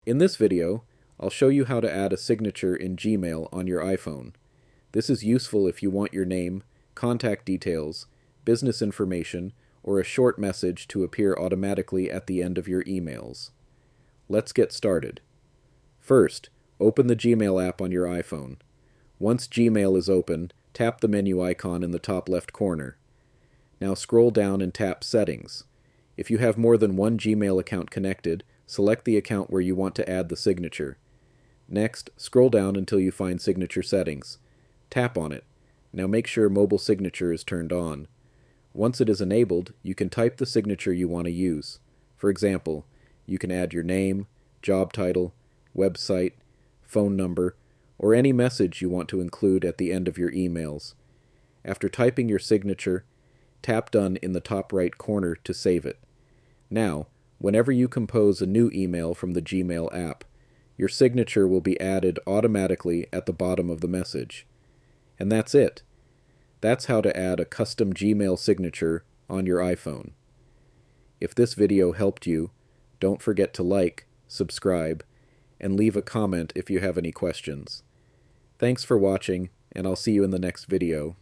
In this video, I'll show you how to add a signature in Gmail on your iPhone. This is useful if you want your name, contact details, business information, or a short message to appear automatically at the end of your emails. Let's get started. First, open the Gmail app on your iPhone. Once Gmail is open, tap the menu icon in the top left corner. Now scroll down and tap Settings. If you have more than one Gmail account connected, select the account where you want to add the signature. Next, scroll down until you find Signature Settings. Tap on it. Now make sure Mobile Signature is turned on. Once it is enabled, you can type the signature you want to use. For example, you can add your name, job title, website, phone number, or any message you want to include at the end of your emails. After typing your signature, tap Done in the top right corner to save it. Now, whenever you compose a new email from the Gmail app, your signature will be added automatically at the bottom of the message. And that's it. That's how to add a custom Gmail signature on your iPhone. If this video helped you, don't forget to like, subscribe, and leave a comment if you have any questions. Thanks for watching, and I'll see you in the next video.